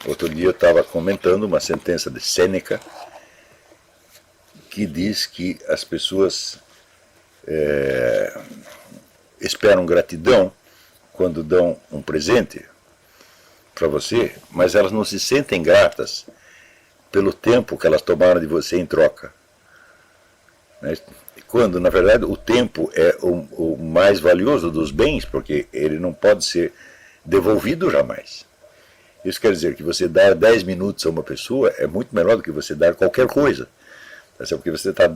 Outro dia eu estava comentando uma sentença de Sêneca que diz que as pessoas esperam gratidão quando dão um presente para você, mas elas não se sentem gratas pelo tempo que elas tomaram de você em troca. Quando, na verdade, o tempo é o mais valioso dos bens, porque ele não pode ser devolvido jamais. Isso quer dizer que você dar 10 minutos a uma pessoa é muito melhor do que você dar qualquer coisa. Porque você está,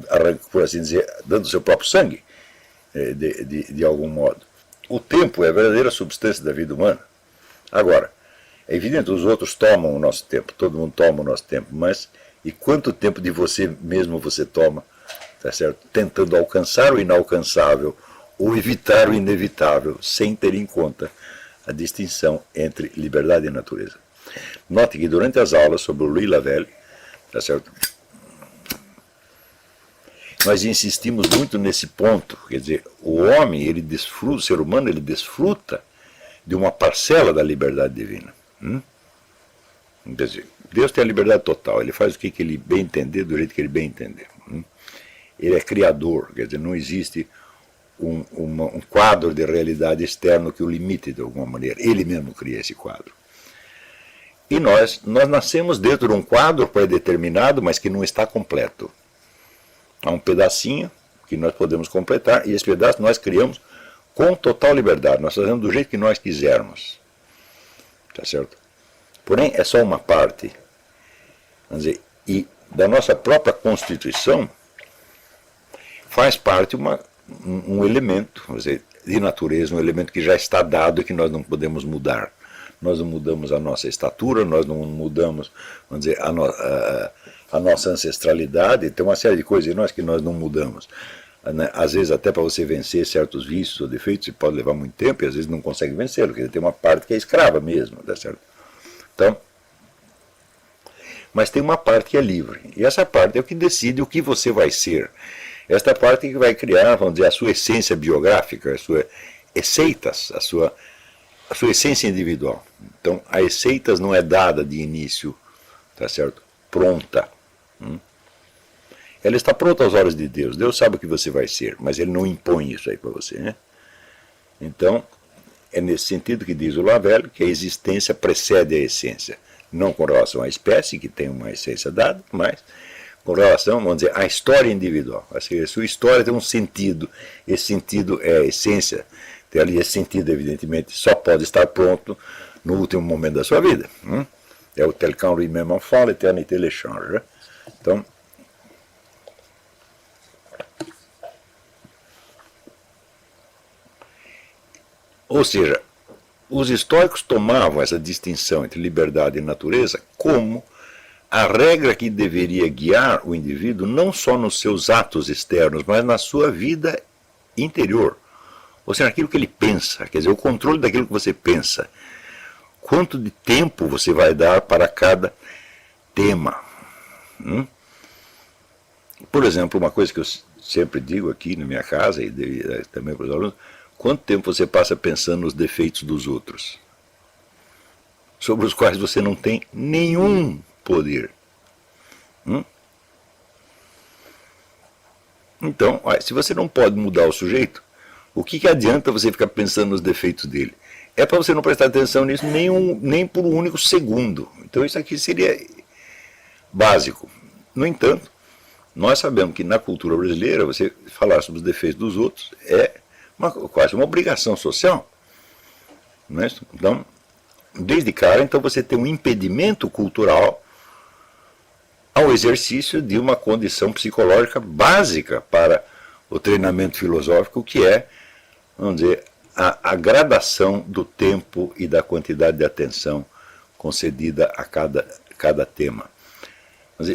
por assim dizer, dando o seu próprio sangue, de algum modo. O tempo é a verdadeira substância da vida humana. Agora, é evidente que os outros tomam o nosso tempo, todo mundo toma o nosso tempo, mas e quanto tempo de você mesmo você toma, tá certo? Tentando alcançar o inalcançável ou evitar o inevitável, sem ter em conta a distinção entre liberdade e natureza. Note que durante as aulas sobre o Louis Lavelle, tá certo? Nós insistimos muito nesse ponto, quer dizer, o homem, ele desfruta, o ser humano, ele desfruta de uma parcela da liberdade divina. Quer dizer, Deus tem a liberdade total, ele faz o que ele bem entender, do jeito que ele bem entender. Ele é criador, quer dizer, não existe um quadro de realidade externo que o limite de alguma maneira, ele mesmo cria esse quadro. E nós nascemos dentro de um quadro pré-determinado, mas que não está completo. Há um pedacinho que nós podemos completar, e esse pedaço nós criamos com total liberdade, nós fazemos do jeito que nós quisermos. Tá certo? Porém, é só uma parte. Vamos dizer, e da nossa própria Constituição faz parte um elemento, vamos dizer, de natureza, um elemento que já está dado e que nós não podemos mudar. Nós não mudamos a nossa estatura, nós não mudamos, vamos dizer, a nossa ancestralidade, tem uma série de coisas em nós que nós não mudamos. Às vezes até para você vencer certos vícios ou defeitos, você pode levar muito tempo e às vezes não consegue vencê-lo, porque tem uma parte que é escrava mesmo, tá certo? Então, mas tem uma parte que é livre, e essa parte é o que decide o que você vai ser. Esta parte que vai criar, vamos dizer, a sua essência biográfica, a sua esseitas, a sua essência individual. Então, a esseitas não é dada de início, tá certo? Pronta. Ela está pronta aos olhos de Deus. Deus sabe o que você vai ser, mas Ele não impõe isso aí para você, né? Então, é nesse sentido que diz o Lavelle que a existência precede a essência. Não com relação à espécie, que tem uma essência dada, mas com relação, vamos dizer, à história individual. A sua história tem um sentido. Esse sentido é a essência. Então, ali, esse sentido, evidentemente, só pode estar pronto no último momento da sua vida. É o tel qu'en lui-même enfant, l'éternité l'échange. Né? Então, ou seja, os estoicos tomavam essa distinção entre liberdade e natureza como a regra que deveria guiar o indivíduo não só nos seus atos externos, mas na sua vida interior. Ou seja, naquilo que ele pensa, quer dizer, o controle daquilo que você pensa. Quanto de tempo você vai dar para cada tema? Por exemplo, uma coisa que eu sempre digo aqui na minha casa e também para os alunos, quanto tempo você passa pensando nos defeitos dos outros, sobre os quais você não tem nenhum poder? Então, se você não pode mudar o sujeito, o que adianta você ficar pensando nos defeitos dele? É para você não prestar atenção nisso nem por um único segundo. Então isso aqui seria básico. No entanto, nós sabemos que na cultura brasileira, você falar sobre os defeitos dos outros é quase uma obrigação social. Não é? Então, desde cara, então você tem um impedimento cultural ao exercício de uma condição psicológica básica para o treinamento filosófico, que é, vamos dizer, a gradação do tempo e da quantidade de atenção concedida a cada tema.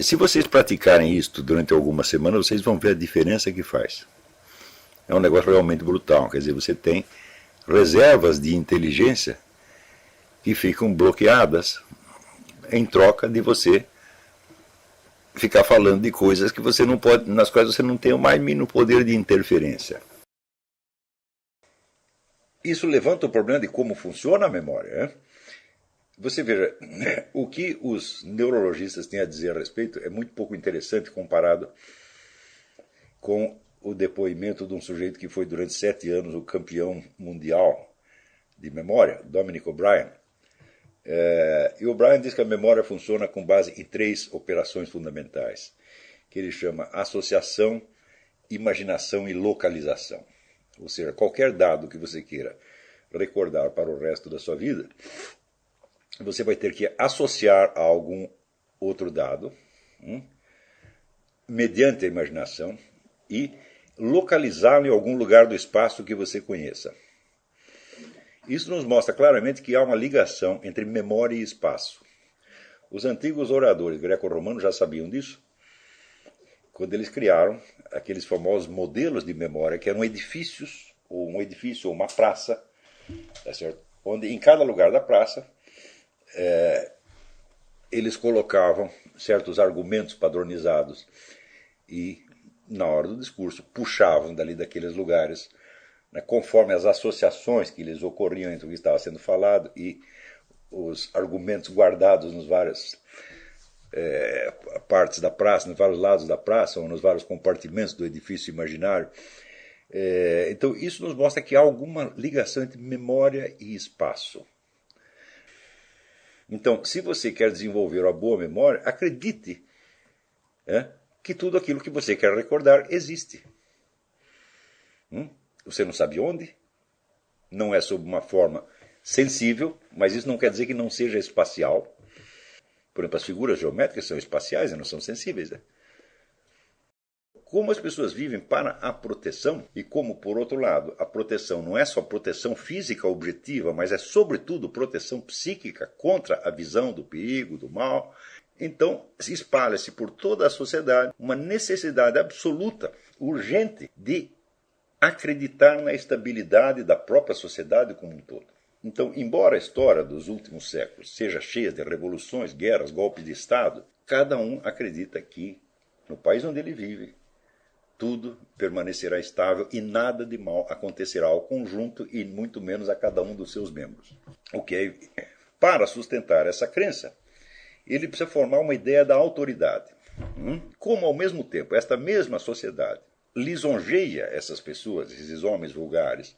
Se vocês praticarem isto durante algumas semanas, vocês vão ver a diferença que faz. É um negócio realmente brutal. Quer dizer, você tem reservas de inteligência que ficam bloqueadas em troca de você ficar falando de coisas que você não pode, nas quais você não tem o mais mínimo poder de interferência. Isso levanta o problema de como funciona a memória. Né? você veja, o que os neurologistas têm a dizer a respeito é muito pouco interessante comparado com o depoimento de um sujeito que foi durante 7 anos o campeão mundial de memória, Dominic O'Brien. E o O'Brien diz que a memória funciona com base em 3 operações fundamentais, que ele chama associação, imaginação e localização. Ou seja, qualquer dado que você queira recordar para o resto da sua vida, você vai ter que associar a algum outro dado, mediante a imaginação, e localizá-lo em algum lugar do espaço que você conheça. Isso nos mostra claramente que há uma ligação entre memória e espaço. Os antigos oradores greco-romanos já sabiam disso, quando eles criaram aqueles famosos modelos de memória, que eram edifícios, ou um edifício ou uma praça, tá certo? Onde em cada lugar da praça eles colocavam certos argumentos padronizados e, na hora do discurso, puxavam dali daqueles lugares, né, conforme as associações que lhes ocorriam entre o que estava sendo falado e os argumentos guardados nos várias partes da praça, nos vários lados da praça, ou nos vários compartimentos do edifício imaginário. Então, isso nos mostra que há alguma ligação entre memória e espaço. Então, se você quer desenvolver uma boa memória, acredite que tudo aquilo que você quer recordar existe. Você não sabe onde, não é sob uma forma sensível, mas isso não quer dizer que não seja espacial. Por exemplo, as figuras geométricas são espaciais e não são sensíveis. Como as pessoas vivem para a proteção, e como, por outro lado, a proteção não é só proteção física objetiva, mas é, sobretudo, proteção psíquica contra a visão do perigo, do mal, então espalha-se por toda a sociedade uma necessidade absoluta, urgente, de acreditar na estabilidade da própria sociedade como um todo. Então, embora a história dos últimos séculos seja cheia de revoluções, guerras, golpes de Estado, cada um acredita que, no país onde ele vive, tudo permanecerá estável e nada de mal acontecerá ao conjunto e muito menos a cada um dos seus membros. Para sustentar essa crença, ele precisa formar uma ideia da autoridade. Como, ao mesmo tempo, esta mesma sociedade lisonjeia essas pessoas, esses homens vulgares,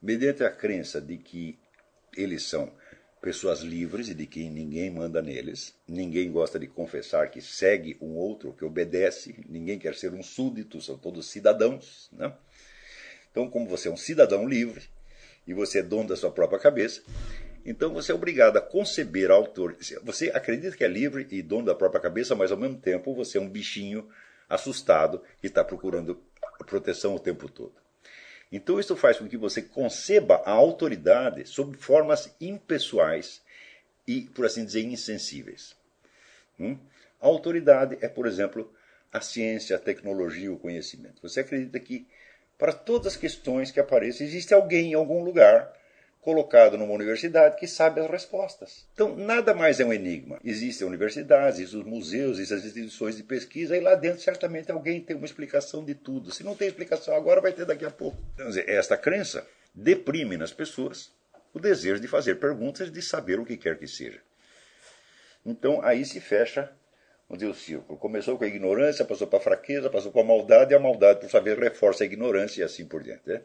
mediante a crença de que eles são pessoas livres e de que ninguém manda neles, ninguém gosta de confessar que segue um outro, que obedece, ninguém quer ser um súdito, são todos cidadãos. Né? Então, como você é um cidadão livre e você é dono da sua própria cabeça, então você é obrigado a conceber a autoridade. Você acredita que é livre e dono da própria cabeça, mas ao mesmo tempo você é um bichinho assustado que está procurando proteção o tempo todo. Então isso faz com que você conceba a autoridade sob formas impessoais e, por assim dizer, insensíveis. A autoridade é, por exemplo, a ciência, a tecnologia, o conhecimento. Você acredita que para todas as questões que aparecem existe alguém em algum lugar colocado numa universidade que sabe as respostas. Então, nada mais é um enigma. Existem universidades, existem os museus, existem as instituições de pesquisa, e lá dentro certamente alguém tem uma explicação de tudo. Se não tem explicação agora, vai ter daqui a pouco. Quer dizer, esta crença deprime nas pessoas o desejo de fazer perguntas, de saber o que quer que seja. Então, aí se fecha, vamos dizer, o círculo. Começou com a ignorância, passou para a fraqueza, passou para a maldade, e a maldade, por saber, reforça a ignorância e assim por diante.